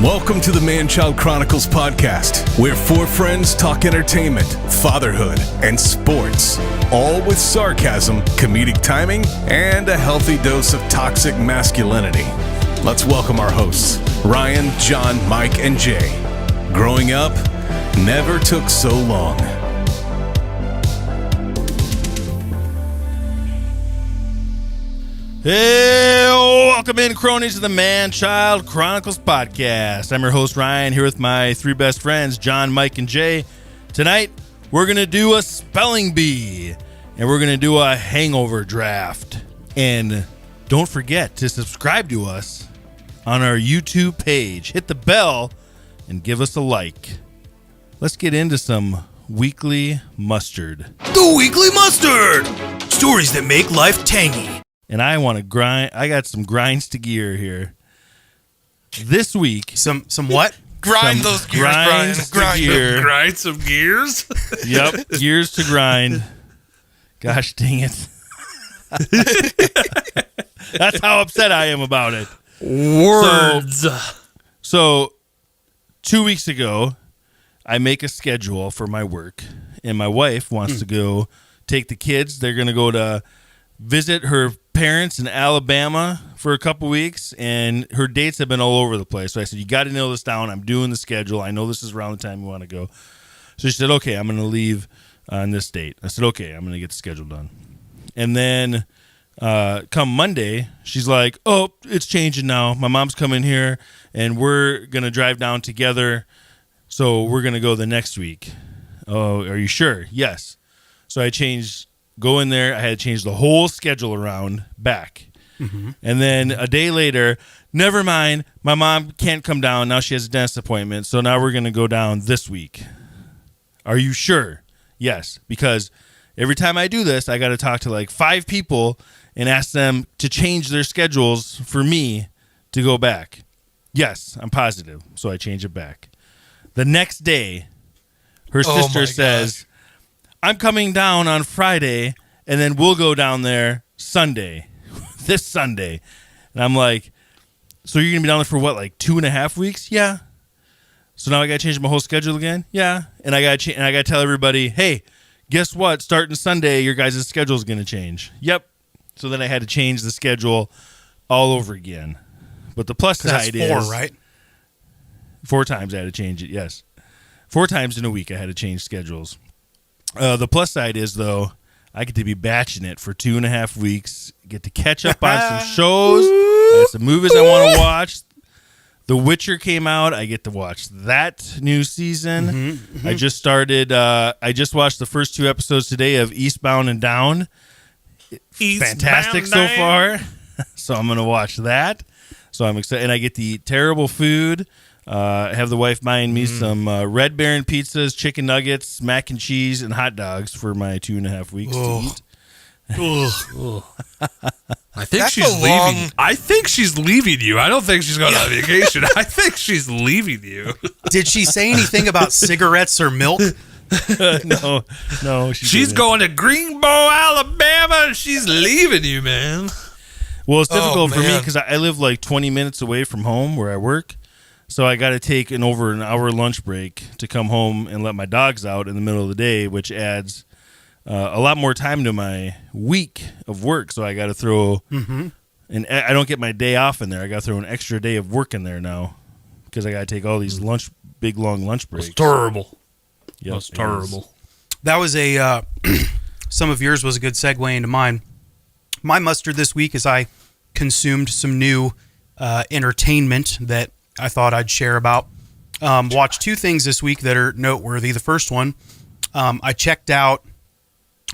Welcome to the Manchild Chronicles Podcast, where four friends talk entertainment, fatherhood, and sports, all with sarcasm, comedic timing, and a healthy dose of toxic masculinity. Let's welcome our hosts, Ryan, John, Mike, and Jay. Growing up never took so long. Hey, welcome in, cronies, to the Manchild Chronicles Podcast. I'm your host, Ryan, here with my three best friends, John, Mike, and Jay. Tonight, we're going to do a spelling bee, and we're going to do a hangover draft. And don't forget to subscribe to us on our YouTube page. Hit the bell and give us a like. Let's get into some weekly mustard. The weekly mustard! Stories that make life tangy. And I want to grind. I got some grinds to gear here. This week. Some what? Grind some those gears, grinds Brian. to gear. Grind some gears? Yep, gears to grind. Gosh dang it. That's how upset I am about it. Words. So 2 weeks ago, I make a schedule for my work, and my wife wants to go take the kids. They're going to go to visit her parents in Alabama for a couple weeks, and her dates have been all over the place. So I said, you got to nail this down. I'm doing the schedule. I know this is around the time you want to go. So she said, okay, I'm going to leave on this date. I said, okay, I'm going to get the schedule done. And then come Monday, she's like, oh, it's changing now. My mom's coming here, and we're going to drive down together. So we're going to go the next week. Oh, are you sure? Yes. So I changed. Go in there. I had to change the whole schedule around back. Mm-hmm. And then a day later, never mind. My mom can't come down. Now she has a dentist appointment. So now we're going to go down this week. Are you sure? Yes. Because every time I do this, I got to talk to like 5 people and ask them to change their schedules for me to go back. Yes, I'm positive. So I change it back. The next day, her sister says, I'm coming down on Friday, and then we'll go down there Sunday, this Sunday. And I'm like, so you're going to be down there for what, like 2.5 weeks? Yeah. So now I got to change my whole schedule again? Yeah. And I got to tell everybody, hey, guess what? Starting Sunday, your guys' schedule is going to change. Yep. So then I had to change the schedule all over again. But the plus side is... 4, right? 4 times I had to change it, yes. 4 times in a week I had to change schedules. The plus side is, though, I get to be batching it for 2.5 weeks, get to catch up on some shows, some movies I want to watch. The Witcher came out. I get to watch that new season. Mm-hmm. I just started, I just watched the first 2 episodes today of Eastbound and Down. Fantastic so far. So I'm going to watch that. So I'm excited. And I get to eat terrible food. Have the wife buying me some Red Baron pizzas, chicken nuggets, mac and cheese, and hot dogs for my 2.5 weeks to eat. I think she's leaving. I think she's leaving you. I don't think she's going on vacation. I think she's leaving you. Did she say anything about cigarettes or milk? No. She's going to Greenbow, Alabama, and she's leaving you, man. Well, it's difficult for me because I live like 20 minutes away from home where I work. So I got to take over an hour lunch break to come home and let my dogs out in the middle of the day, which adds a lot more time to my week of work. So I got to throw, and I don't get my day off in there. I got to throw an extra day of work in there now because I got to take all these big long lunch breaks. It's terrible. Yep, That's terrible. That was some of yours was a good segue into mine. My mustard this week is I consumed some new entertainment that I thought I'd share about. Watched 2 things this week that are noteworthy. The first one, I checked out,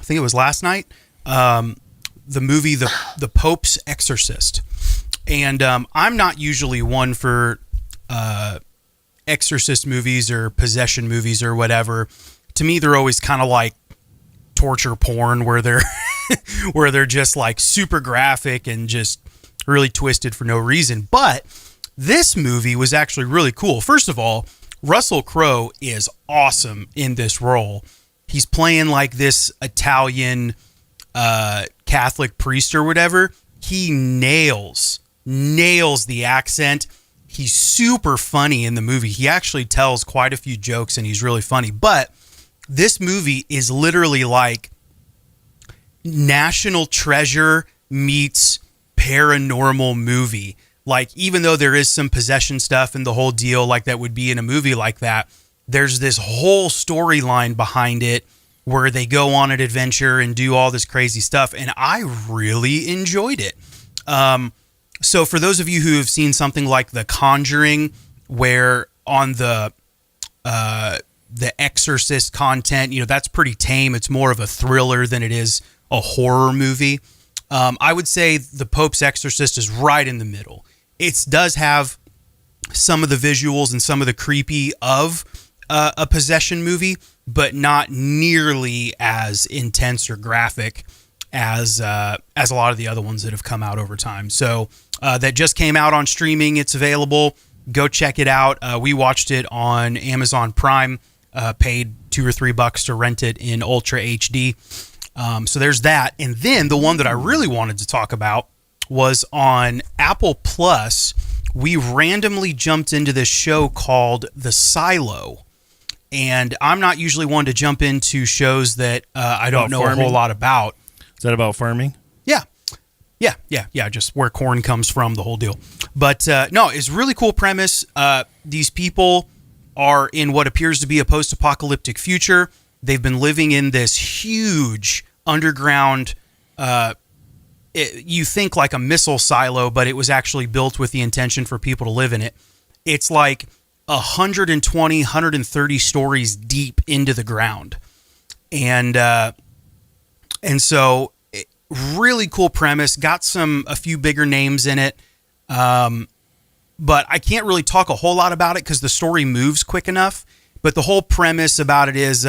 I think it was last night, the movie The Pope's Exorcist. And I'm not usually one for exorcist movies or possession movies or whatever. To me, they're always kind of like torture porn where they're just like super graphic and just really twisted for no reason. But this movie was actually really cool. First of all, Russell Crowe is awesome in this role. He's playing like this Italian Catholic priest or whatever. He nails the accent. He's super funny in the movie. He actually tells quite a few jokes, and he's really funny. But this movie is literally like National Treasure meets paranormal movie. Like, even though there is some possession stuff and the whole deal like that would be in a movie like that, there's this whole storyline behind it where they go on an adventure and do all this crazy stuff, and I really enjoyed it. So for those of you who have seen something like The Conjuring, where on the Exorcist content, that's pretty tame. It's more of a thriller than it is a horror movie. I would say The Pope's Exorcist is right in the middle. It does have some of the visuals and some of the creepy of a possession movie, but not nearly as intense or graphic as a lot of the other ones that have come out over time. So that just came out on streaming. It's available. Go check it out. We watched it on Amazon Prime. Paid $2 or $3 to rent it in Ultra HD. So there's that. And then the one that I really wanted to talk about was on Apple Plus. We randomly jumped into this show called The Silo. And I'm not usually one to jump into shows that I don't know a whole lot about. Is that about farming? Yeah. Just where corn comes from, the whole deal. But no, it's a really cool premise. These people are in what appears to be a post-apocalyptic future. They've been living in this huge underground, you think like a missile silo, but it was actually built with the intention for people to live in it. It's like 120, 130 stories deep into the ground. And so really cool premise, got a few bigger names in it. But I can't really talk a whole lot about it because the story moves quick enough. But the whole premise about it is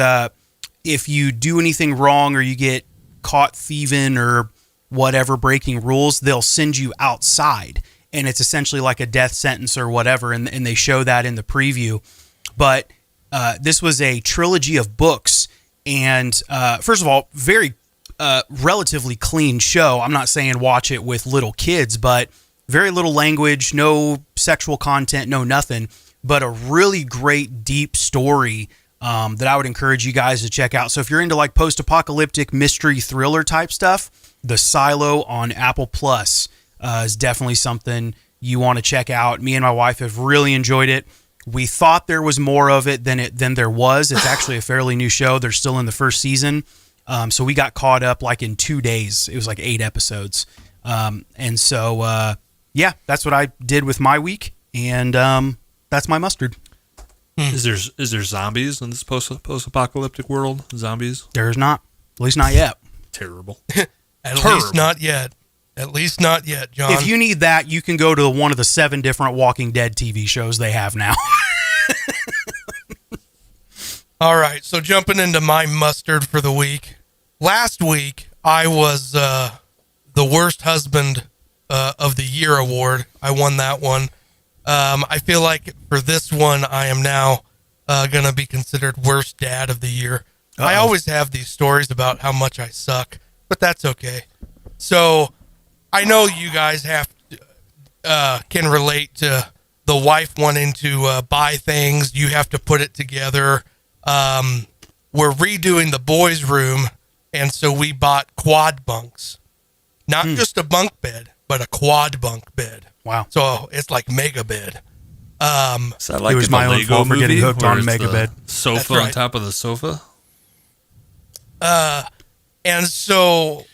if you do anything wrong or you get caught thieving or whatever, breaking rules, they'll send you outside. And it's essentially like a death sentence or whatever. And they show that in the preview. But this was a trilogy of books. And first of all, very relatively clean show. I'm not saying watch it with little kids, but very little language, no sexual content, no nothing, but a really great deep story that I would encourage you guys to check out. So if you're into like post-apocalyptic mystery thriller type stuff, The Silo on Apple Plus is definitely something you want to check out. Me and my wife have really enjoyed it. We thought there was more of it than there was. It's actually a fairly new show. They're still in the first season. So we got caught up like in 2 days. It was like 8 episodes. And so, yeah, that's what I did with my week. And that's my mustard. Is there zombies in this post-apocalyptic world? Zombies? There's not. At least not yet. Terrible. At least not yet. At least not yet, John. If you need that, you can go to one of the 7 different Walking Dead TV shows they have now. All right, so jumping into my mustard for the week. Last week, I was the Worst Husband of the Year award. I won that one. I feel like for this one, I am now going to be considered Worst Dad of the Year. Uh-oh. I always have these stories about how much I suck, but that's okay. So I know you guys can relate to the wife wanting to buy things. You have to put it together. We're redoing the boys' room, and so we bought quad bunks. Not just a bunk bed, but a quad bunk bed. Wow. So it's like mega bed. So like it was my own fault for getting hooked on mega bed. Sofa on top of the sofa? And so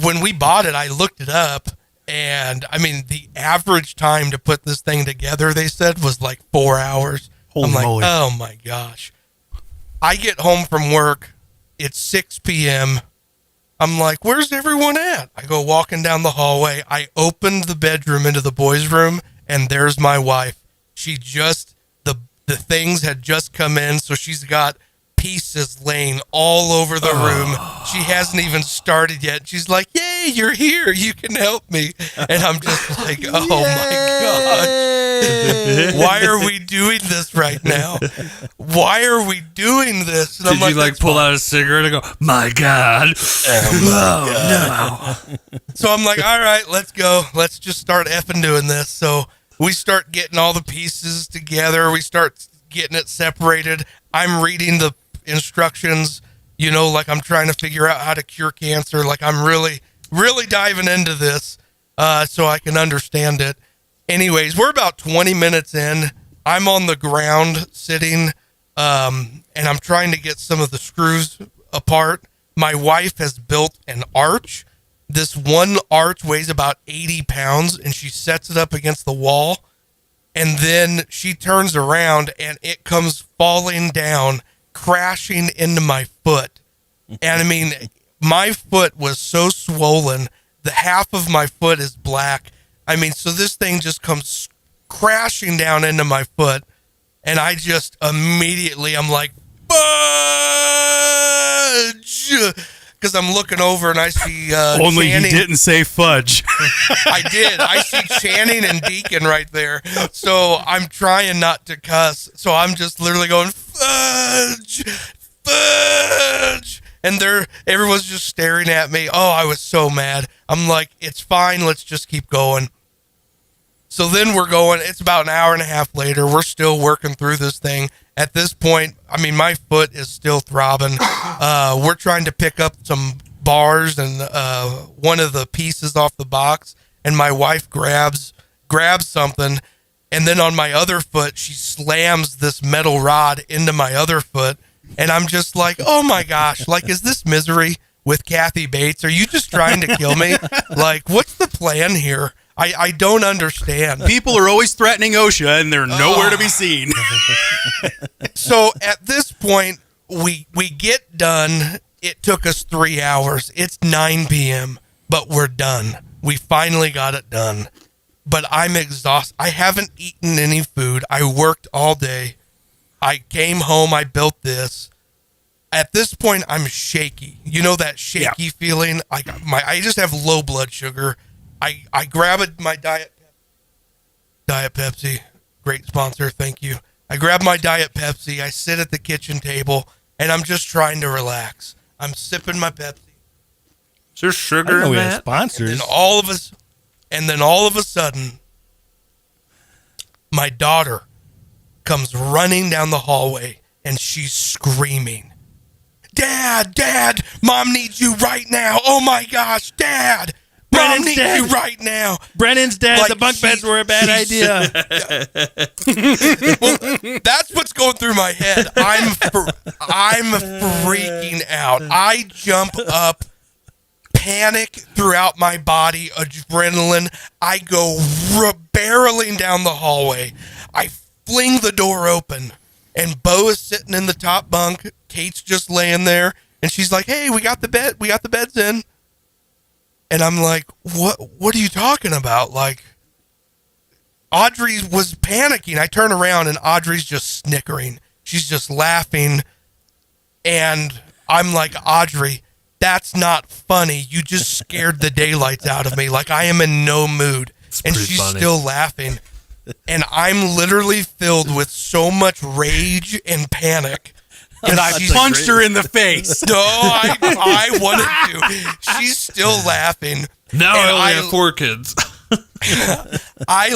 when we bought it, I looked it up, and I mean, the average time to put this thing together, they said, was like 4 hours. Holy moly. Oh my gosh. I get home from work. It's 6 p.m. I'm like, where's everyone at? I go walking down the hallway. I opened the bedroom into the boys' room, and there's my wife. She the things had just come in, so she's got pieces laying all over the room. She hasn't even started yet. She's like, yay, you're here. You can help me. And I'm just like, oh my gosh. Why are we doing this right now? Why are we doing this? And Did you like pull out a cigarette and go, my God. No. So I'm like, all right, let's go. Let's just start effing doing this. So we start getting all the pieces together. We start getting it separated. I'm reading the instructions, like I'm trying to figure out how to cure cancer. Like I'm really, really diving into this so I can understand it. Anyways, we're about 20 minutes in. I'm on the ground sitting, and I'm trying to get some of the screws apart. My wife has built an arch. This one arch weighs about 80 pounds, and she sets it up against the wall. And then she turns around, and it comes falling down, crashing into my foot. And I mean, my foot was so swollen, the half of my foot is black. I mean, so this thing just comes crashing down into my foot, and I just immediately, I'm like, fudge, because I'm looking over and I see only Channing. you didn't say fudge. I did. I see Channing and Deacon right there, so I'm trying not to cuss. So I'm just literally going fudge, fudge, and everyone's just staring at me. Oh, I was so mad. I'm like, it's fine. Let's just keep going. So then we're going, it's about an hour and a half later. We're still working through this thing. At this point, I mean, my foot is still throbbing. We're trying to pick up some bars and one of the pieces off the box, and my wife grabs something, and then on my other foot, she slams this metal rod into my other foot, and I'm just like, oh my gosh, like, is this Misery with Kathy Bates? Are you just trying to kill me? Like, what's the plan here? I don't understand. People are always threatening OSHA, and they're nowhere to be seen. So at this point, we get done. It took us 3 hours. It's 9 p.m., but we're done. We finally got it done. But I'm exhausted. I haven't eaten any food. I worked all day. I came home. I built this. At this point, I'm shaky. You know that shaky feeling? I just have low blood sugar. I grab my Diet Pepsi. Great sponsor. Thank you. I grab my Diet Pepsi. I sit at the kitchen table, and I'm just trying to relax. I'm sipping my Pepsi. Is there sugar in that? Sponsors. And then all of a sudden, my daughter comes running down the hallway, and she's screaming, Dad, Mom needs you right now. Oh my gosh, Dad. Mom needs you right now. Brennan's dead. Like, the bunk beds were a bad idea. Well, that's what's going through my head. I'm freaking out. I jump up, panic throughout my body, adrenaline. I go barreling down the hallway. I fling the door open, and Bo is sitting in the top bunk. Kate's just laying there, and she's like, "Hey, we got the beds in." And I'm like, what are you talking about? Like, Audrey was panicking. I turn around and Audrey's just snickering. She's just laughing. And I'm like, Audrey, that's not funny. You just scared the daylights out of me. Like, I am in no mood. And she's funny. Still laughing. And I'm literally filled with so much rage and panic. And I punched her in the face. No, I wanted to. She's still laughing. Now I only have 4 kids. I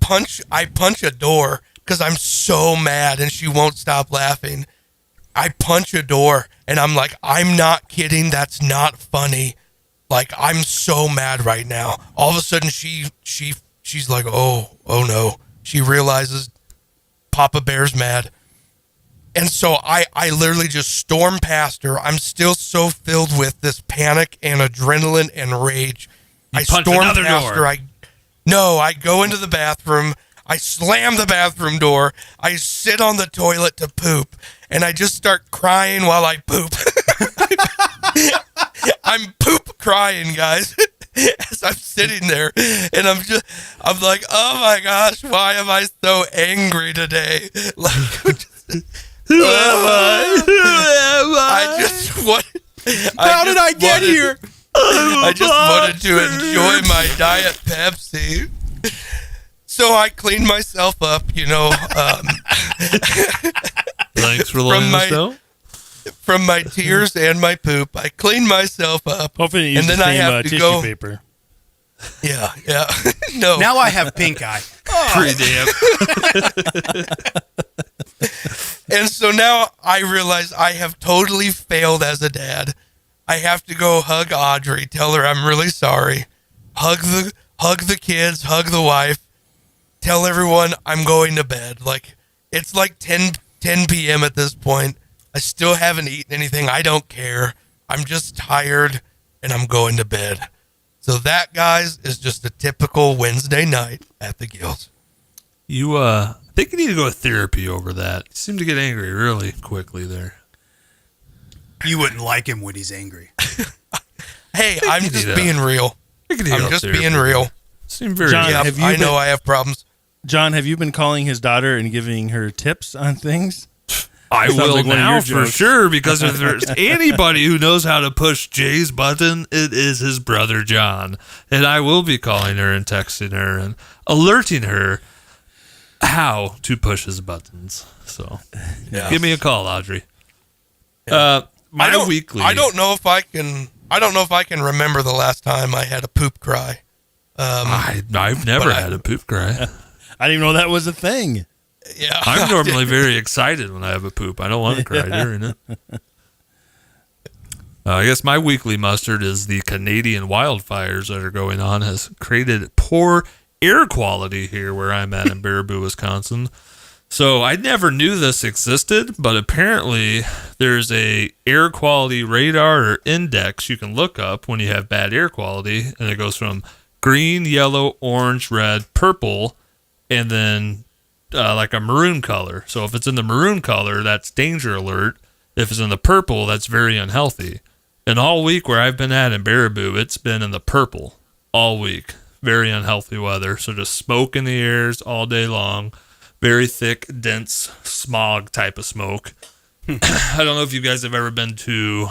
punch a door because I'm so mad and she won't stop laughing. I punch a door and I'm like, I'm not kidding. That's not funny. Like, I'm so mad right now. All of a sudden she's like, oh no. She realizes Papa Bear's mad. And so I literally just storm past her. I'm still so filled with this panic and adrenaline and rage. I storm past her. I go into the bathroom. I slam the bathroom door. I sit on the toilet to poop. And I just start crying while I poop. I'm poop crying, guys. As I'm sitting there. And I'm like, oh my gosh, why am I so angry today? Like, who am I? How did I get here? I just wanted to enjoy my Diet Pepsi. So I cleaned myself up, Thanks for letting us know. From my tears and my poop. I cleaned myself up. Hopefully you use the same tissue paper. Yeah. No. Now I have pink eye. Pretty damn. And so now I realize I have totally failed as a dad. I have to go hug Audrey, tell her I'm really sorry. Hug the kids, hug the wife. Tell everyone I'm going to bed. Like, it's like 10 p.m. at this point. I still haven't eaten anything. I don't care. I'm just tired, and I'm going to bed. So that, guys, is just a typical Wednesday night at the Gills. I think you need to go to therapy over that. You seem to get angry really quickly there. You wouldn't like him when he's angry. Hey, I'm just being real. I'm just being real. Seem very. John, Yeah, I know I have problems. John, have you been calling his daughter and giving her tips on things? I Sounds will like one of now your for jokes. sure, because if there's anybody who knows how to push Jay's button, it is his brother John. And I will be calling her and texting her and alerting her how to push his buttons. So give me a call, Audrey. Weekly. I don't know if I can remember the last time I had a poop cry. I've never had a poop cry. I didn't even know that was a thing. Yeah, I'm normally very excited when I have a poop. I don't want to cry during it. I guess my weekly mustard is the Canadian wildfires that are going on has created poor air quality here where I'm at in Baraboo, Wisconsin. So I never knew this existed, but apparently there's a air quality radar or index you can look up when you have bad air quality, and it goes from green, yellow, orange, red, purple, and then like a maroon color. So if it's in the maroon color, that's danger alert. If it's in the purple, that's very unhealthy. And all week where I've been at in Baraboo, it's been in the purple all week. Very unhealthy weather. So just smoke in the airs all day long. Very thick, dense smog type of smoke. I don't know if you guys have ever been to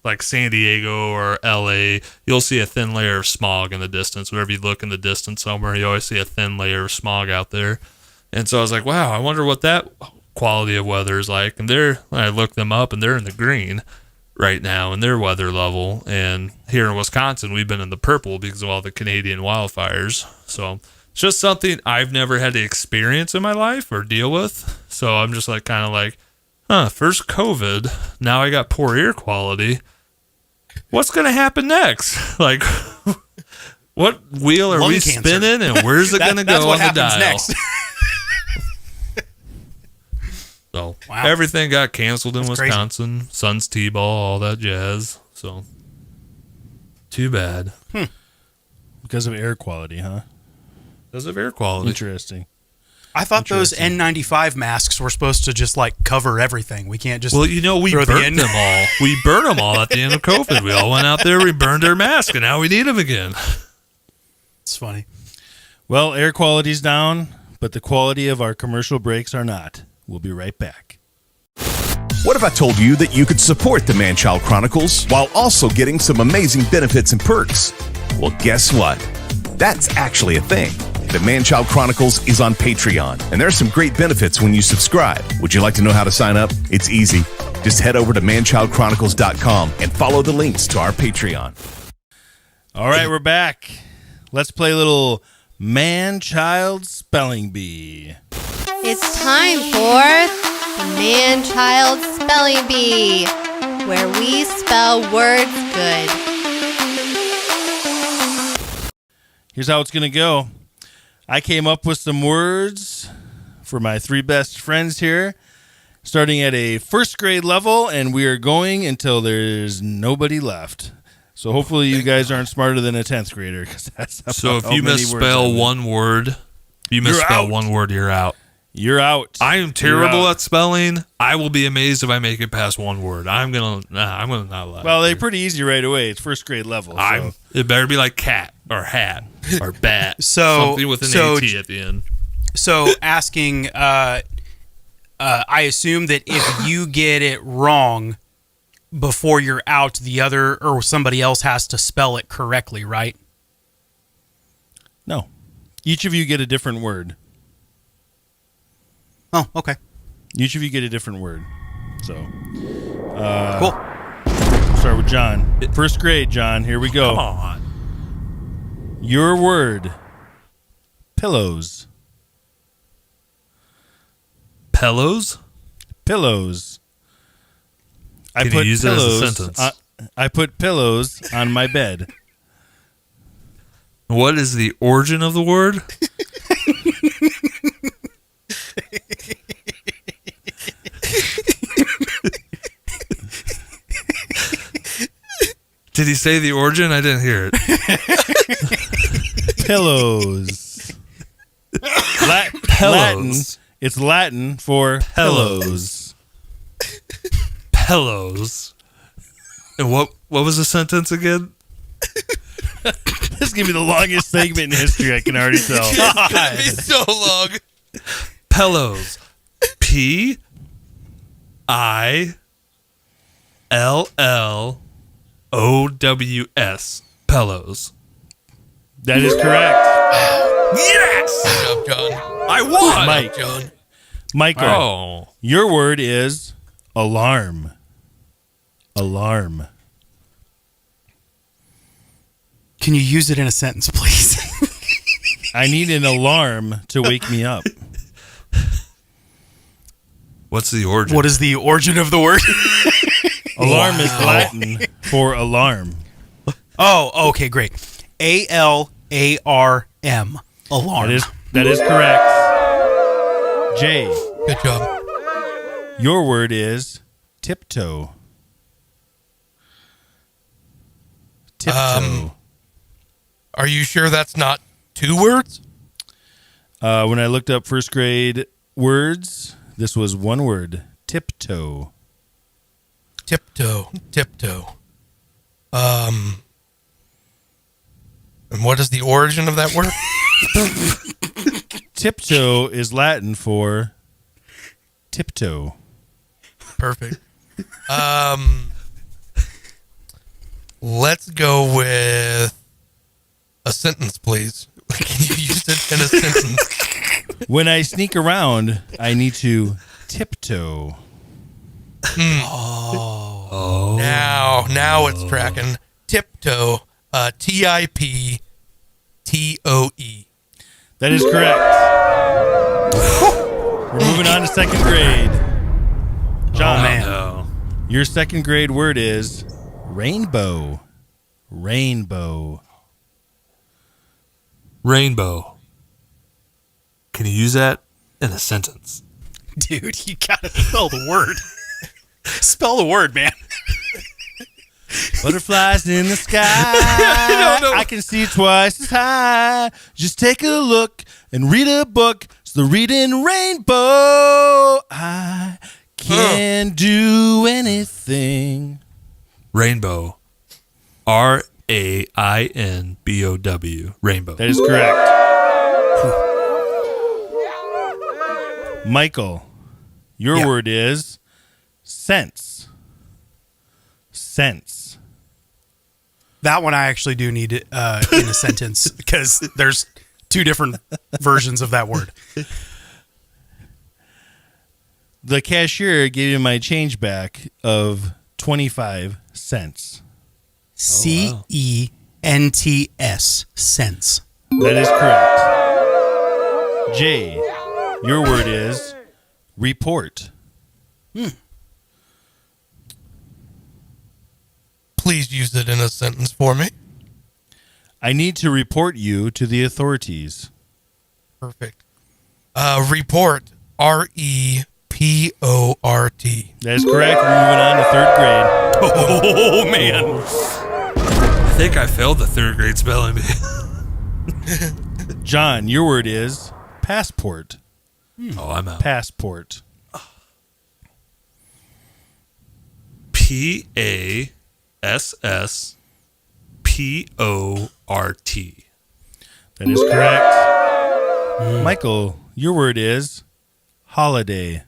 like San Diego or LA. You'll see a thin layer of smog in the distance. Whenever you look in the distance somewhere, you always see a thin layer of smog out there. And so I was like, wow, I wonder what that quality of weather is like. And I looked them up, and they're in the green right now in their weather level. And here in Wisconsin, we've been in the purple because of all the Canadian wildfires. So it's just something I've never had to experience in my life or deal with. So I'm just like kind of like, first COVID, now I got poor air quality. What's going to happen next? Like, what wheel are Lung we cancer. spinning, and where's it going to go on the dial? Next. So Wow. everything got canceled in That's Wisconsin. Suns T-ball, all that jazz. So too bad. Because of air quality, huh? Because of air quality. Interesting. I thought those N95 masks were supposed to just like cover everything. We can't just Well, we throw the burnt end- them all. We burned them all at the end of COVID. We all went out there, we burned our mask, and now we need them again. It's funny. Well, air quality's down, but the quality of our commercial breaks are not. We'll be right back. What if I told you that you could support the Manchild Chronicles while also getting some amazing benefits and perks? Well, guess what? That's actually a thing. The Manchild Chronicles is on Patreon, and there are some great benefits when you subscribe. Would you like to know how to sign up? It's easy. Just head over to manchildchronicles.com and follow the links to our Patreon. All right, we're back. Let's play a little Man-Child Spelling Bee. It's time for the Man-Child Spelling Bee, where we spell words good. Here's how it's going to go. I came up with some words for my three best friends here, starting at a first grade level, and we are going until there's nobody left. So hopefully you guys aren't smarter than a 10th grader. 'Cause that's So about if you how many words misspell I know. one word, You're out. you're out. You're out. I am terrible You're out. at spelling. I will be amazed if I make it past one word. I'm gonna not allow. Well, it. they're pretty easy right away. It's first grade level. So. It better be like cat or hat or bat. So- something with an so- AT at the end. So asking, I assume that if you get it wrong before you're out, the other or somebody else has to spell it correctly, right? No. Each of you get a different word. Oh, okay. Each of you get a different word. So, Cool. start with John. First grade, John. Here we go. Come on. Your word. Pillows. Pillows? Pillows. Can you use it as a sentence? I put pillows on my bed. What is the origin of the word? Did he say the origin? I didn't hear it. Pillows. Latin. It's Latin for pillows. Pillows. And what was the sentence again? This is going to be the longest segment in history, I can already tell. It's gonna be so long. Pillows. Pillows. Pillows. That is correct. Yes! Good job, John. I won. Mike. John. Michael, Oh. your word is alarm. Alarm. Can you use it in a sentence, please? I need an alarm to wake me up. What's the origin? What is the origin of the word? Alarm is Latin for alarm. Oh, okay, great. ALARM. Alarm. That is correct. Jay, Good job. your word is tiptoe. Tiptoe. Are you sure that's not 2 words? When I looked up first grade words, this was one word. Tiptoe. Tiptoe. Tiptoe. And what is the origin of that word? Tiptoe is Latin for tiptoe. Perfect. Let's go with a sentence, please. Can you use it in a sentence? When I sneak around, I need to tiptoe. Now it's tracking. Tiptoe. TIPTOE. That is correct. We're moving on to second grade. John, Oh, man. No. your second grade word is rainbow. Rainbow. Rainbow. Can you use that in a sentence? Dude, you gotta spell the word. Spell the word, man. Butterflies in the sky. I can see twice as high. Just take a look and read a book. It's the reading rainbow. I can do anything. Rainbow. RAINBOW. Rainbow. That is correct. Michael, your Yeah. word is sense. Sense. That one I actually do need it in a sentence because there's 2 different versions of that word. The cashier gave me my change back of 25 cents. CENTS. Sense. That is correct. Jay, your word is report. Please use it in a sentence for me. I need to report you to the authorities. Perfect. Report. REPORT. That is correct. We're moving on to third grade. Oh, man. I think I failed the 3rd grade spelling bee. John, your word is passport. Oh, I'm out. Passport. PASSPORT. That is correct. Michael, your word is holiday.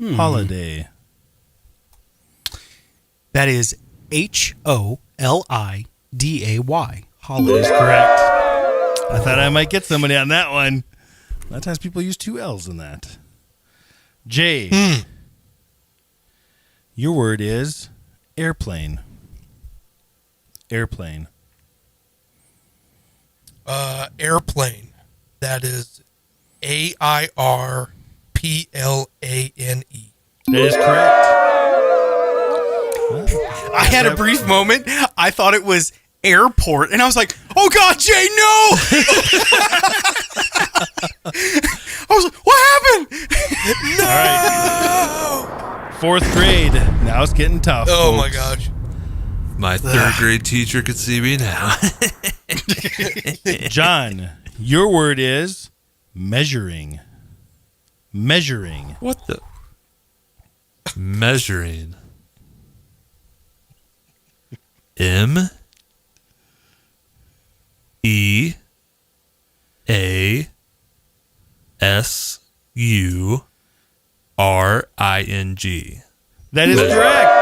Holiday. That is HOLIDAY. That Holiday. is correct. I thought I might get somebody on that one. A lot of times people use 2 L's in that. Jay, your word is airplane. Airplane. Airplane. That is AIRPLANE. That is correct. I had a brief moment. I thought it was airport, and I was like, "Oh God, Jay, no!" I was like, "What happened?" All right. 4th grade. Now it's getting tough. Oh my folks. gosh. My 3rd grade teacher could see me now. John, your word is measuring. Measuring. What the? Measuring. M E A S U R I N G. That is correct.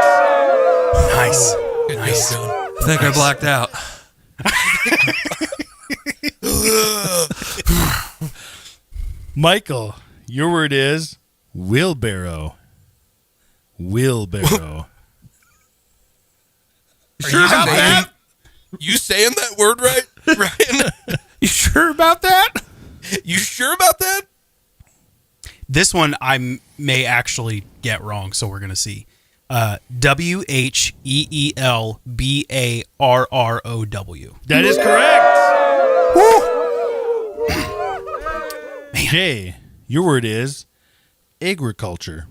Nice. Good Nice. job, John. I think I blacked out. Michael, your word is wheelbarrow. Wheelbarrow. Are you about saying, that? You saying that word right, Ryan? You sure about that? You sure about that? This one I may actually get wrong, so we're gonna see. WHEELBARROW. That is correct. Jay, your word is agriculture.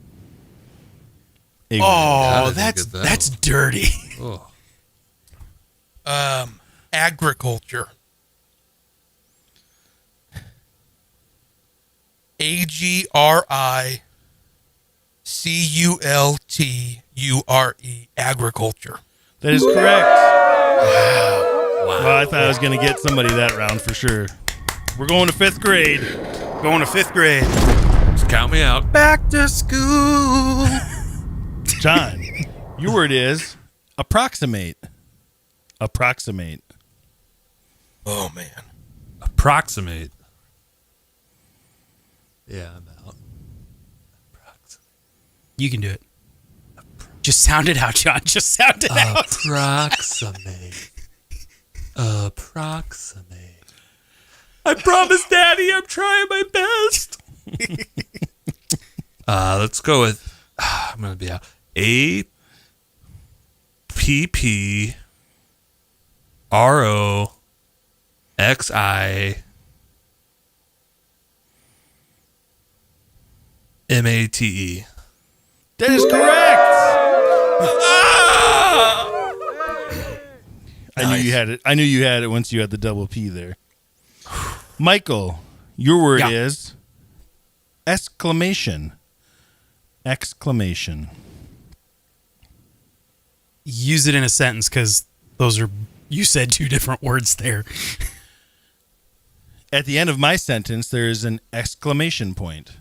Oh, How did I that's get that that's dirty. Oh. Agriculture. AGRICULTURE. Agriculture. That is correct. Wow. Well, I thought I was going to get somebody that round for sure. We're going to 5th grade. Going to 5th grade. Just count me out. Back to school. John, your word is approximate. Approximate. Oh, man. Approximate. Yeah, I'm out. Approximate. You can do it. Just sound it out, John. Just sound it out. Approximate. Approximate. I promise, Daddy, I'm trying my best. Let's go with. I'm gonna be out. APPROXIMATE. That is correct. I knew you had it. I knew you had it once you had the double P there. Michael, your word Yeah. is exclamation. Exclamation. Use it in a sentence because those are, you said 2 different words there. At the end of my sentence, there is an exclamation point.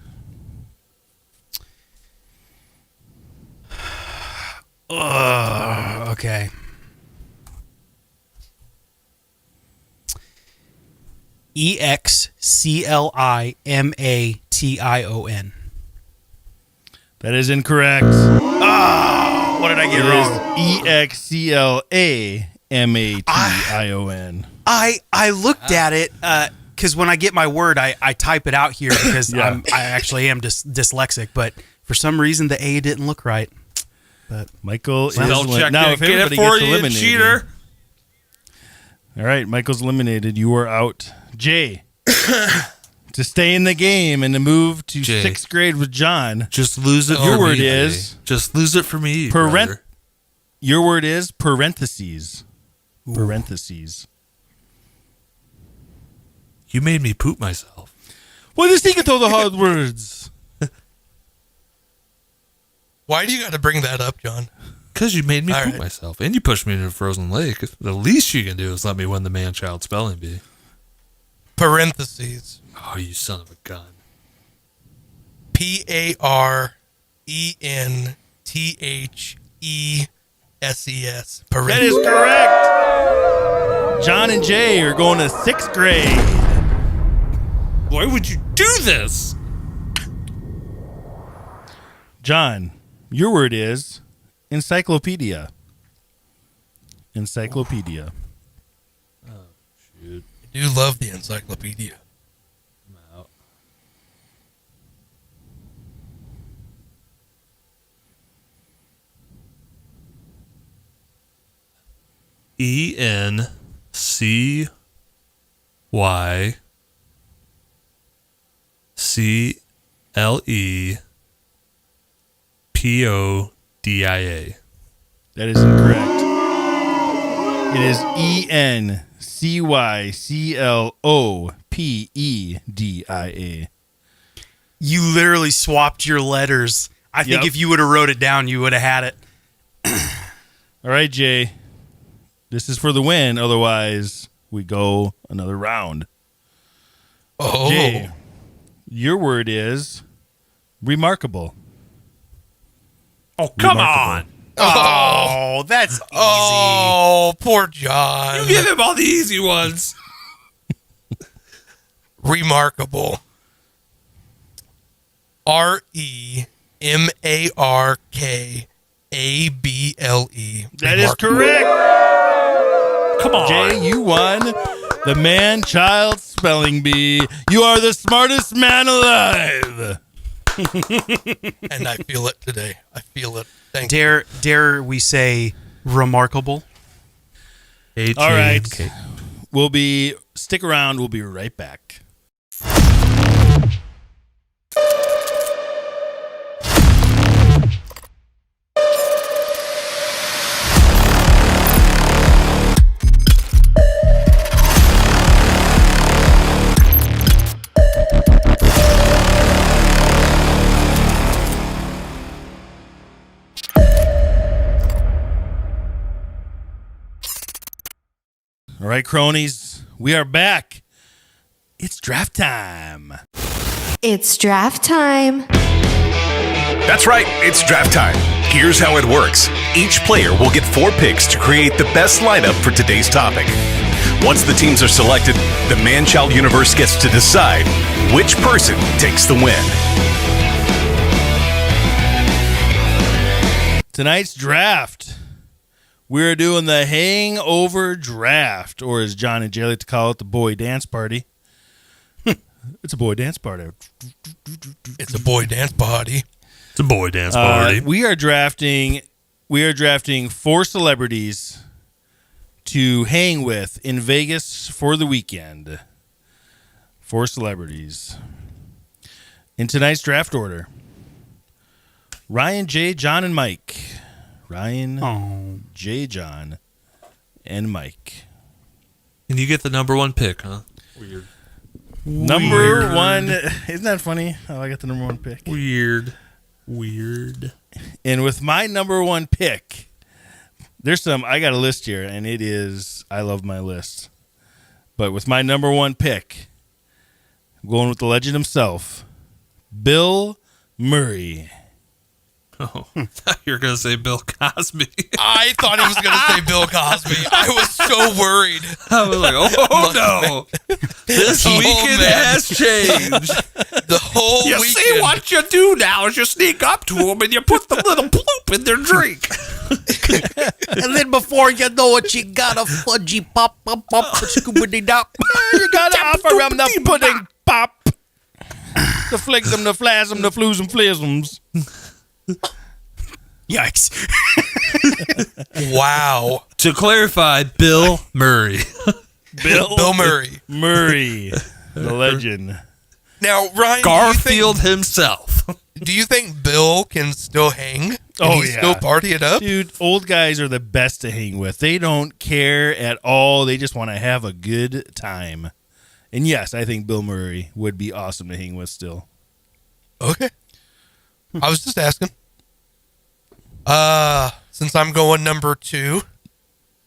Okay. EXCLIMATION. That is incorrect. What did I get wrong? EXCLAMATION. I looked at it because when I get my word, I type it out here because Yeah. I actually am dyslexic, but for some reason the A didn't look right. But Michael is Spell check now. didn't If get everybody it for gets you, eliminated, cheater. all right, Michael's eliminated. You are out. Jay, to stay in the game and to move to Jay. 6th grade with John. Just lose it. Your for word me, is- Jay. Just lose it for me. Parent- brother. Your word is parentheses. Parentheses. You made me poop myself. Well, just think of all the hard words. Why do you got to bring that up, John? Because you made me All poop right. myself. And you pushed me into a frozen lake. The least you can do is let me win the Manchild spelling bee. Parentheses. Oh, you son of a gun. PARENTHESES. That is correct. John and Jay are going to 6th grade. Why would you do this? John, your word is encyclopedia. Encyclopedia. do love the encyclopedia. ENCYCLEPODIA. That is incorrect. It is ENCYCLOPEDIA. You literally swapped your letters. I think Yep. if you would have wrote it down, you would have had it. All right, Jay. This is for the win. Otherwise, we go another round. Oh, Jay, your word is remarkable. Oh, come Remarkable. Oh, that's easy. oh, poor John. You give him all the easy ones. Remarkable. REMARKABLE. That is correct. Come on. Jay, you won the Man-Child Spelling Bee. You are the smartest man alive. And I feel it today. I feel it. Thank you. Dare we say remarkable? All right. Stick around. We'll be right back. All right, cronies, we are back. It's draft time. It's draft time. That's right, it's draft time. Here's how it works. Each player will get 4 picks to create the best lineup for today's topic. Once the teams are selected, the Manchild universe gets to decide which person takes the win. Tonight's draft, we're doing the hangover draft, or as John and Jay like to call it, the boy dance party. It's a boy dance party. It's a boy dance party. It's a boy dance party. We are drafting 4 celebrities to hang with in Vegas for the weekend. 4 celebrities. In tonight's draft order, Ryan, Jay, John, and Mike. Ryan, Jay, John, and Mike. And you get the number 1 pick, huh? Weird. Number 1. Isn't that funny how I got the number 1 pick? Weird. And with my number 1 pick, I got a list here, and it is, I love my list. But with my number 1 pick, I'm going with the legend himself, Bill Murray. Oh, you're going to say Bill Cosby. I thought he was going to say Bill Cosby. I was so worried. I was like, oh no. This weekend has changed. The whole You weekend. see what you do now is you sneak up to them and you put the little bloop in their drink. And then before you know it, you got a fudgy pop, scoobity-dop. You gotta offer him the pudding pop. The fligsum, the flasm, the floosum, flisms. Yikes. Wow. To clarify, Bill Murray. Bill Murray. Murray, the legend. Now, Ryan, Garfield himself. do you think Bill can still hang? Can Oh, he yeah. still party it up? Dude, old guys are the best to hang with. They don't care at all. They just want to have a good time. And yes, I think Bill Murray would be awesome to hang with still. Okay. I was just asking. Since I'm going number 2,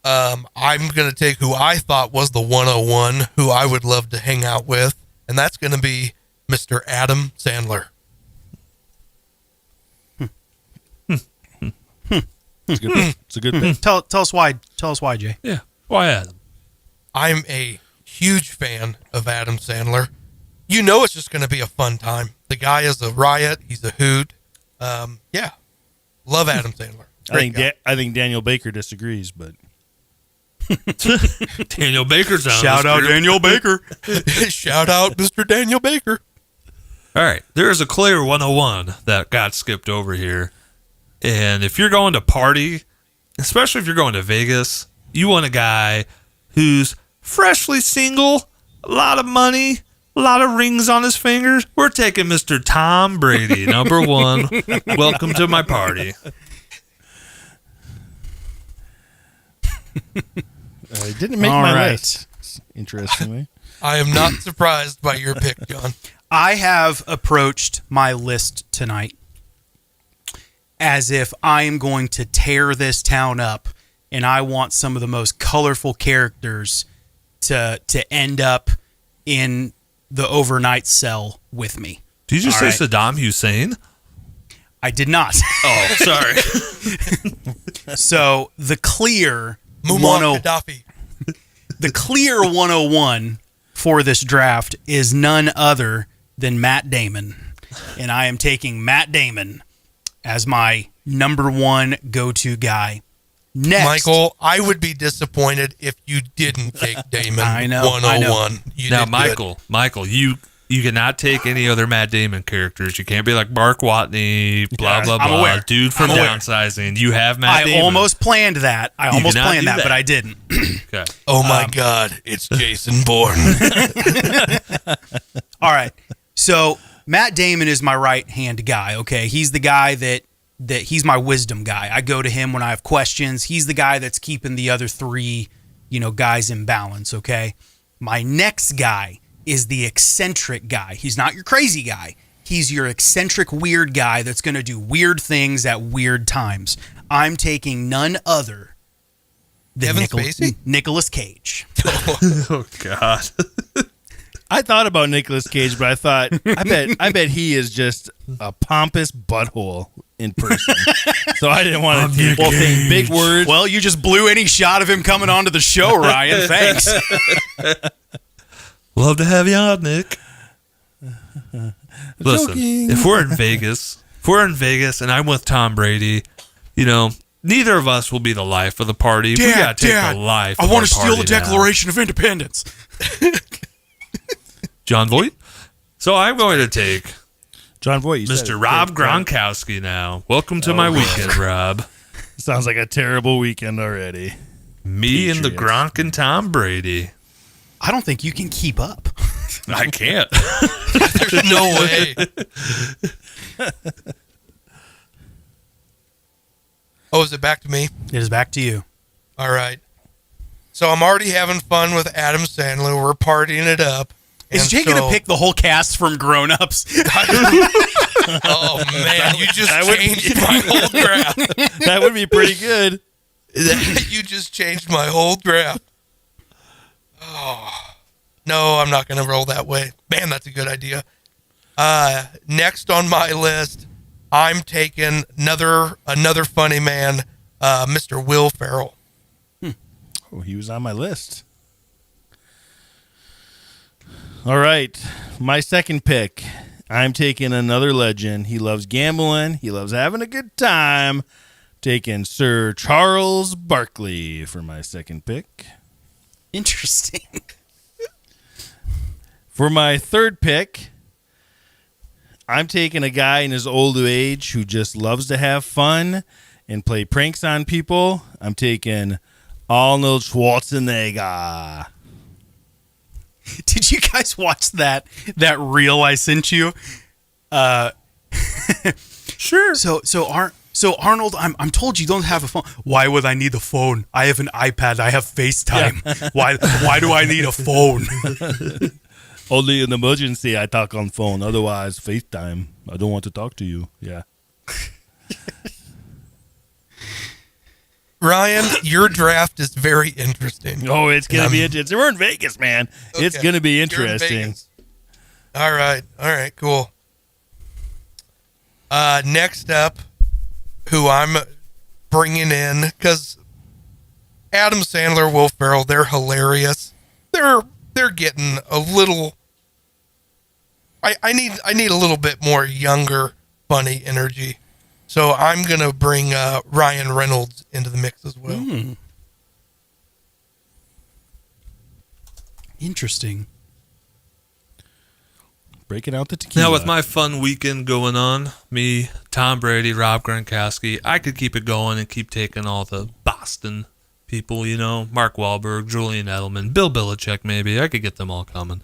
I'm going to take who I thought was the 101, who I would love to hang out with, and that's going to be Mr. Adam Sandler. It's a good pick. It's a good pick. Tell us why. Tell us why, Jay. Yeah. Why Adam? I'm a huge fan of Adam Sandler. You know it's just going to be a fun time. The guy is a riot. He's a hoot. Yeah. Love Adam Sandler. I think Daniel Baker disagrees, but Daniel Baker's on Shout this out group. Daniel Baker. Shout out Mr. Daniel Baker. All right, there is a clear 101 that got skipped over here. And if you're going to party, especially if you're going to Vegas, you want a guy who's freshly single, a lot of money, a lot of rings on his fingers. We're taking Mr. Tom Brady, number one. Welcome to my party. I didn't make All my right. list, interestingly. I am not surprised by your pick, John. I have approached my list tonight as if I am going to tear this town up, and I want some of the most colorful characters to end up in the overnight cell with me. Did you just say All right. Saddam Hussein? I did not. Oh, sorry. So the clear Muammar Gaddafi. the clear 101 for this draft is none other than Matt Damon. And I am taking Matt Damon as my number one go-to guy. Next, Michael, I would be disappointed if you didn't take Damon I know, 101. You Now, did good. Michael, you cannot take any other Matt Damon characters. You can't be like Mark Watney, blah, blah, I'm blah. aware. Dude from I'm aware. Downsizing. You have Matt I Damon. almost planned that. cannot do that. But I didn't. Okay. Oh my God, it's Jason Bourne. All right. So Matt Damon is my right-hand guy, okay? He's the guy that he's my wisdom guy. I go to him when I have questions. He's the guy that's keeping the other three, guys in balance, okay? My next guy is the eccentric guy. He's not your crazy guy. He's your eccentric weird guy that's going to do weird things at weird times. I'm taking none other than Kevin Spacey? Nicolas Cage. Oh, God. I thought about Nicolas Cage, but I thought, I bet he is just a pompous butthole in person. So I didn't want to take big words. Well, you just blew any shot of him coming onto the show, Ryan. Thanks. Love to have you on, Nick. Listen, Joking. if we're in Vegas and I'm with Tom Brady, neither of us will be the life of the party. We got to take the life of I want our to steal the party now. Declaration of Independence. John Voight. So I'm going to take John Voight, you said Mr. it. Rob Yeah, Gronkowski now. Welcome to my weekend, Rob. Sounds like a terrible weekend already. Me and the Patriots. Gronk and Tom Brady. I don't think you can keep up. I can't. There's no way. Oh, is it back to me? It is back to you. All right. So I'm already having fun with Adam Sandler. We're partying it up. Is And Jay going to so- pick the whole cast from Grown Ups? Oh, man. You just changed my whole draft. That would be pretty good. You just changed my whole draft. Oh. No, I'm not going to roll that way. Man, that's a good idea. Next on my list, I'm taking another funny man, Mr. Will Ferrell. Oh, he was on my list. All right. My second pick. I'm taking another legend. He loves gambling. He loves having a good time. Taking Sir Charles Barkley for my second pick. Interesting. For my third pick, I'm taking a guy in his old age who just loves to have fun and play pranks on people. I'm taking Arnold Schwarzenegger. Did you guys watch that reel I sent you? Sure. So Arnold, I'm told you don't have a phone. Why would I need a phone? I have an iPad. I have FaceTime. Why do I need a phone? Only in emergency I talk on phone. Otherwise, FaceTime. I don't want to talk to you. Yeah. Ryan, your draft is very interesting. Oh, it's going to be interesting. We're in Vegas, man. It's Okay. going to be You're in interesting. Vegas. All right, cool. Next up, who I'm bringing in, because Adam Sandler, Will Ferrell, they're hilarious. They're getting a little. I need a little bit more younger, funny energy. So I'm gonna bring Ryan Reynolds into the mix as well. Interesting. Breaking out the tequila. Now, with my fun weekend going on, me, Tom Brady, Rob Gronkowski, I could keep it going and keep taking all the Boston people, Mark Wahlberg, Julian Edelman, Bill Belichick, maybe. I could get them all coming.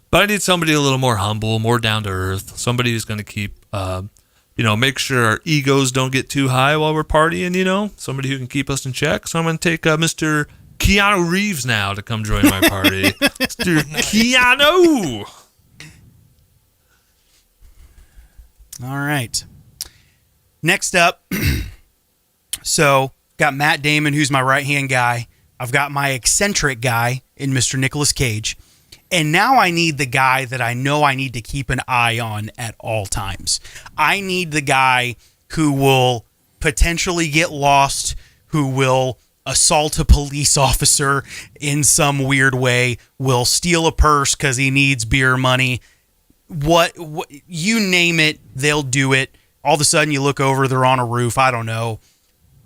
But I need somebody a little more humble, more down to earth, somebody who's going to keep, make sure our egos don't get too high while we're partying, somebody who can keep us in check. So I'm going to take Mr. Keanu Reeves now to come join my party. Mr. Keanu! All right. Next up, so got Matt Damon, who's my right-hand guy. I've got my eccentric guy in Mr. Nicolas Cage. And now I need the guy that I know I need to keep an eye on at all times. I need the guy who will potentially get lost, who will assault a police officer in some weird way, will steal a purse because he needs beer money. What you name it, they'll do it. All of a sudden you look over, they're on a roof. I don't know.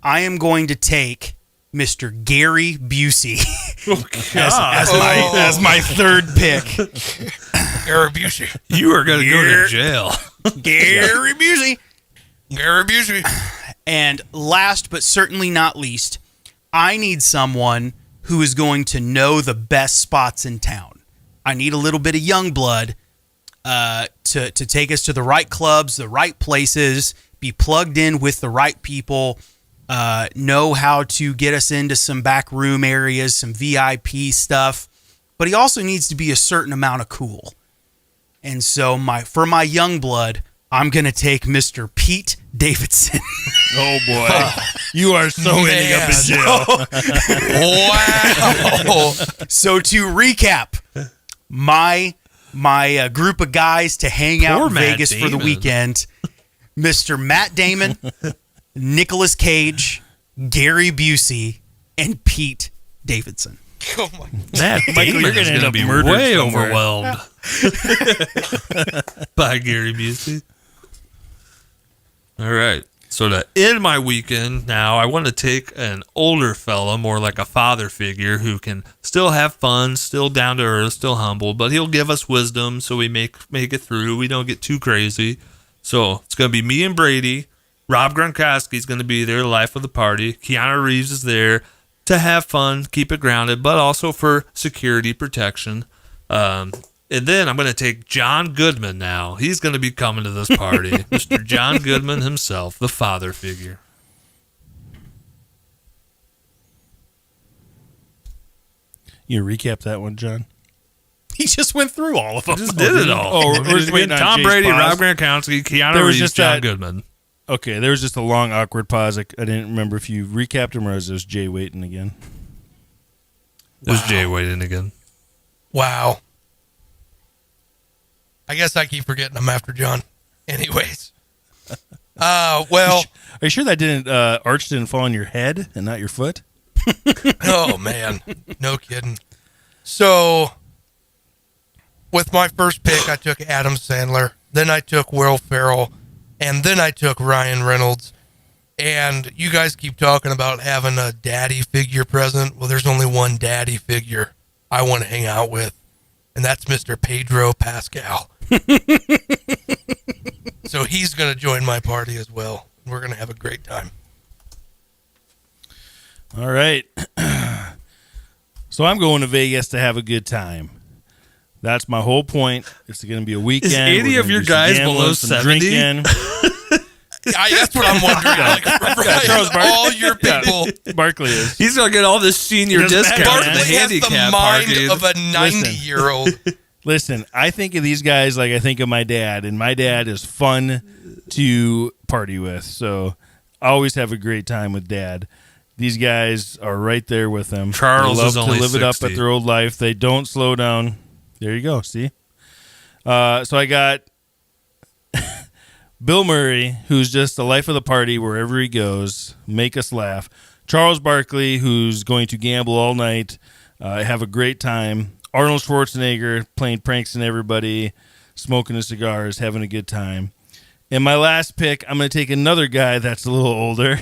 I am going to take Mr. Gary Busey as my third pick. Gary Busey. You are going to go to jail. Gary Busey. Gary Busey. And last but certainly not least, I need someone who is going to know the best spots in town. I need a little bit of young blood to take us to the right clubs, the right places, be plugged in with the right people, know how to get us into some back room areas, some VIP stuff. But he also needs to be a certain amount of cool. And so for my young blood, I'm going to take Mr. Pete Davidson. Oh, boy. You are so ending up in jail. Wow. So to recap, my group of guys to hang out in Vegas for the weekend, Mr. Matt Damon, Nicolas Cage, Gary Busey, and Pete Davidson. Oh my Matt Michael, you're going to end up be murdered way somewhere. overwhelmed by Gary Busey. All right. So to end my weekend now, I want to take an older fella, more like a father figure, who can still have fun, still down to earth, still humble, but he'll give us wisdom so we make it through. We don't get too crazy. So it's going to be me and Brady. Rob Gronkowski's going to be there, the life of the party. Keanu Reeves is there to have fun, keep it grounded, but also for security protection. And then I'm going to take John Goodman now. He's going to be coming to this party. Mr. John Goodman himself, the father figure. You recap that one, John? He just went through all of them. Just did it all. Oh, we're just waiting on Tom Jay's Brady, pause. Rob Gronkowski, Keanu There was Reeves, just John that- Goodman. Okay, there was just a long, awkward pause. I didn't remember if you recapped him or was it Jay waiting again. It was Jay waiting again. Wow. I guess I keep forgetting I'm after John. Anyways. Well. Are you sure that arch didn't fall on your head and not your foot? Oh, man. No kidding. So, with my first pick, I took Adam Sandler. Then I took Will Ferrell. And then I took Ryan Reynolds. And you guys keep talking about having a daddy figure present. Well, there's only one daddy figure I want to hang out with. And that's Mr. Pedro Pascal. So he's going to join my party as well. We're going to have a great time. All right. So I'm going to Vegas to have a good time. That's my whole point. It's going to be a weekend. Is any We're of gonna your do some guys gambling, below some 70? drinking. That's what I'm wondering. Like, right, Charles Barkley. all your people. Barkley is. He's going to get all this senior Doesn't matter, discount man. in the Barkley has the handicap mind arcade. of a 90-year-old. Listen, I think of these guys like I think of my dad, and my dad is fun to party with. So I always have a great time with Dad. These guys are right there with him. Charles they love is only to live it up 60. at their old life. They don't slow down. There you go. See? So I got Bill Murray, who's just the life of the party wherever he goes, make us laugh. Charles Barkley, who's going to gamble all night, have a great time. Arnold Schwarzenegger playing pranks on everybody, smoking his cigars, having a good time. And my last pick, I'm going to take another guy that's a little older,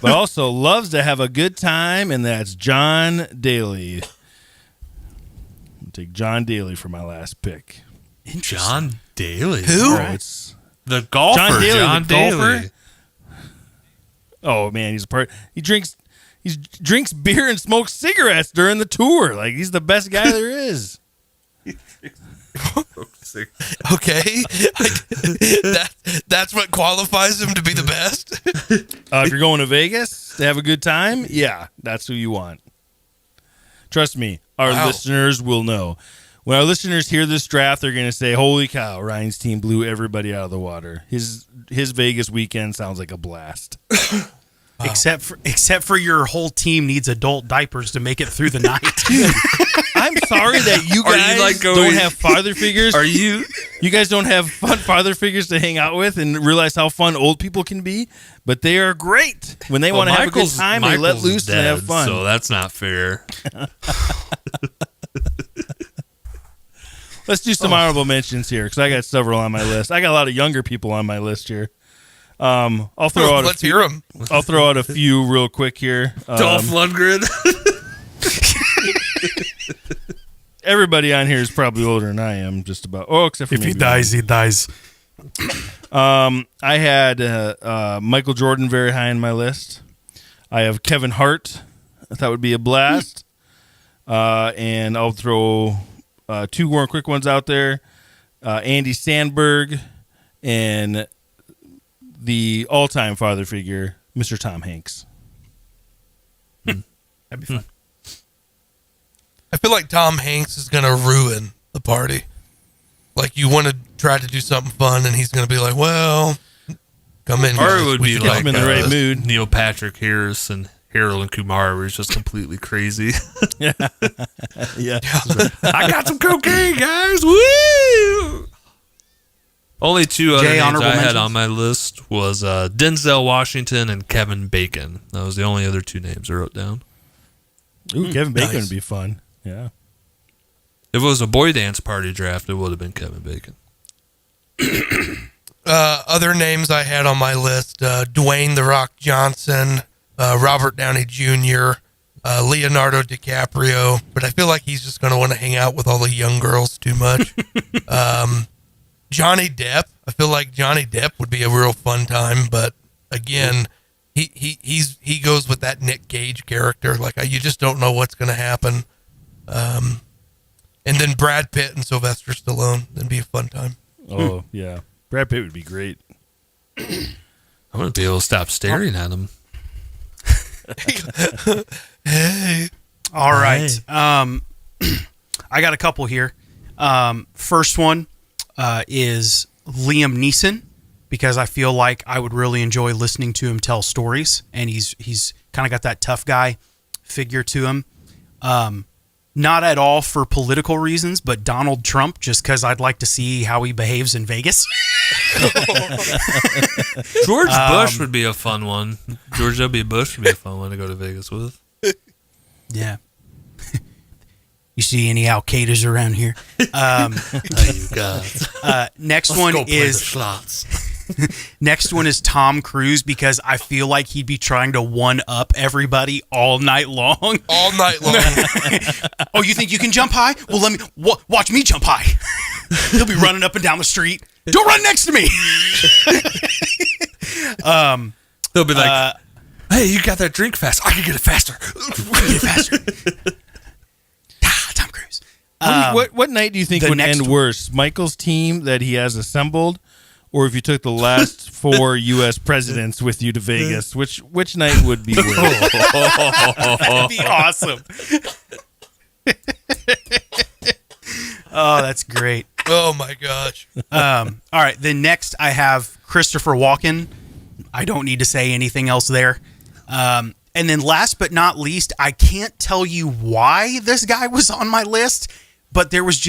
but also loves to have a good time, and that's John Daly. I'll take John Daly for my last pick. John Daly. Who? Oh, it's The golfer. John Daly, John the Daly. golfer? Oh man, he drinks beer and smokes cigarettes during the tour. Like he's the best guy there is. Okay. That's what qualifies him to be the best. If you're going to Vegas to have a good time, yeah, that's who you want. Trust me, our Wow. listeners will know. When our listeners hear this draft, they're going to say, "Holy cow, Ryan's team blew everybody out of the water." His Vegas weekend sounds like a blast. Except for your whole team needs adult diapers to make it through the night. I'm sorry that you Are you, guys like, don't going- have father figures. Are you? You guys don't have fun father figures to hang out with and realize how fun old people can be, but they are great. When they want to have a good time, they let Michael's loose dead, and have fun. So that's not fair. Let's do some honorable mentions here because I got several on my list. I got a lot of younger people on my list here. I'll throw out Let's hear him. I'll throw out a few real quick here. Dolph Lundgren. Everybody on here is probably older than I am, just about. Oh, except for If he maybe dies, he dies. I had Michael Jordan very high on my list. I have Kevin Hart. I thought would be a blast. And I'll throw two more quick ones out there. Andy Sandberg and the all-time father figure, Mr. Tom Hanks. That'd be fun. I feel like Tom Hanks is going to ruin the party. Like you want to try to do something fun, and he's going to be like, "Well, come in." Or guys. it would We be can like him in the right mood. Neil Patrick Harris and Harold and Kumar, where he's just completely crazy. Yeah. I got some cocaine, guys. Woo! Only two other Jay, names honorable I had mentions? on my list was Denzel Washington and Kevin Bacon. That was the only other two names I wrote down. Ooh, Kevin Bacon nice. would be fun. Yeah. If it was a boy dance party draft, it would have been Kevin Bacon. Other names I had on my list: Dwayne "The Rock" Johnson, Robert Downey Jr., Leonardo DiCaprio. But I feel like he's just going to want to hang out with all the young girls too much. Johnny Depp. I feel like Johnny Depp would be a real fun time, but again, he goes with that Nick Cage character. Like you just don't know what's going to happen. And then Brad Pitt and Sylvester Stallone. That'd be a fun time. Oh, yeah. Brad Pitt would be great. I'm going to be able to stop staring at him. Hey, All right. I got a couple here. First one is Liam Neeson, because I feel like I would really enjoy listening to him tell stories, and he's kind of got that tough guy figure to him. Not at all for political reasons, but Donald Trump, just because I'd like to see how he behaves in Vegas. George Bush would be a fun one. George W. Bush would be a fun one to go to Vegas with. Yeah. You see any Al-Qaedas around here? Next one is next one is Tom Cruise, because I feel like he'd be trying to one up everybody all night long. all night long. Oh, you think you can jump high? Well, let me watch me jump high. He'll be running up and down the street. Don't run next to me. They'll be like, "Hey, you got that drink fast. I can get it faster." Get faster. Tom Cruise. What night do you think the would next end one- worse? Michael's team that he has assembled, or if you took the last 4 U.S. presidents with you to Vegas? Which night would be worse? That'd be awesome. Oh, that's great. Oh my gosh. All right. Then next I have Christopher Walken. I don't need to say anything else there. And then last but not least, I can't tell you why this guy was on my list, but there was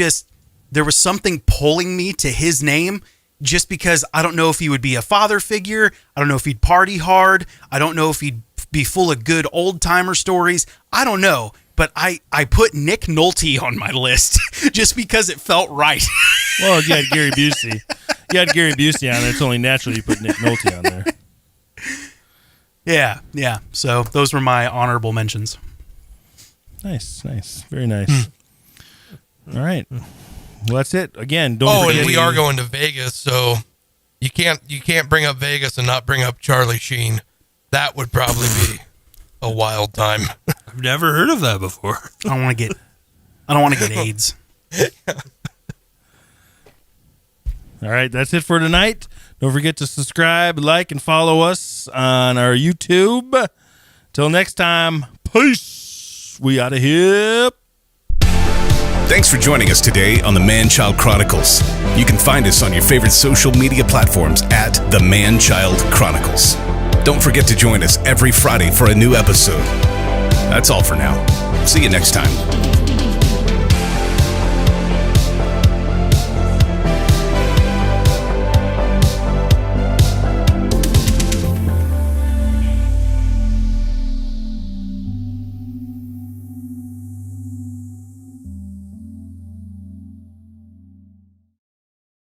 something pulling me to his name, just because I don't know if he would be a father figure. I don't know if he'd party hard. I don't know if he'd be full of good old timer stories. I don't know. But I put Nick Nolte on my list just because it felt right. Well, you had Gary Busey. You had Gary Busey on there. It's only natural you put Nick Nolte on there. Yeah. So those were my honorable mentions. Nice. Very nice. All right. Well, that's it. Again, don't forget. And we are going to Vegas, so you can't bring up Vegas and not bring up Charlie Sheen. That would probably be a wild time. I've never heard of that before. I don't want to get AIDS. All right, that's it for tonight. Don't forget to subscribe, like, and follow us on our YouTube. Till next time, peace. We out of here. Thanks for joining us today on the Manchild Chronicles. You can find us on your favorite social media platforms at the Manchild Chronicles. Don't forget to join us every Friday for a new episode. That's all for now. See you next time.